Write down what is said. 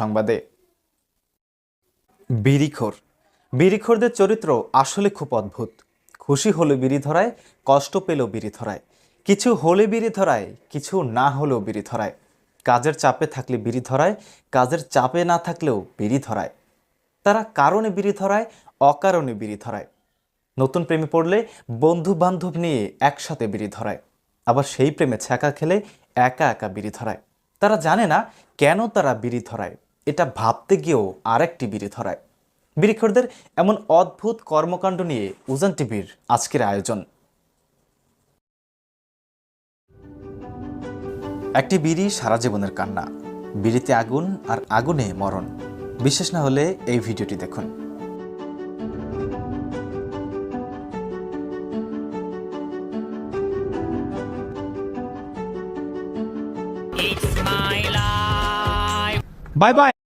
সংবাদে। বিড়িখোর। বিড়িখোরদের চরিত্র আসলে খুব অদ্ভুত। খুশি হলে বিড়ি ধরায়, কষ্ট পেলেও বিড়ি ধরায়, কিছু হলে বিড়ি ধরায়, কিছু না হলেও বিড়ি ধরায়। কাজের চাপে থাকলে বিড়ি ধরায়, কাজের চাপে না থাকলেও বিড়ি ধরায়। তারা কারণে বিড়ি ধরায়, অকারণে বিড়ি ধরায়। নতুন প্রেমে পড়লে বন্ধু বান্ধব নিয়ে একসাথে বিড়ি ধরায়, আবার সেই প্রেমে ছ্যাঁকা খেলে একা একা বিড়ি ধরায়। তারা জানে না কেন তারা বিড়ি ধরায়, এটা ভাবতে গিয়েও আরেকটি বিড়ি ধরায়। বিড়িখোরদের এমন অদ্ভুত কর্মকাণ্ড নিয়ে উজান টিভির আজকের আয়োজন। একটি বিড়ি সারা জীবনের কান্না, বিড়িতে আগুন আর আগুনে মরণ। বিশ্বাস না হলে এই ভিডিওটি দেখুন। Bye bye.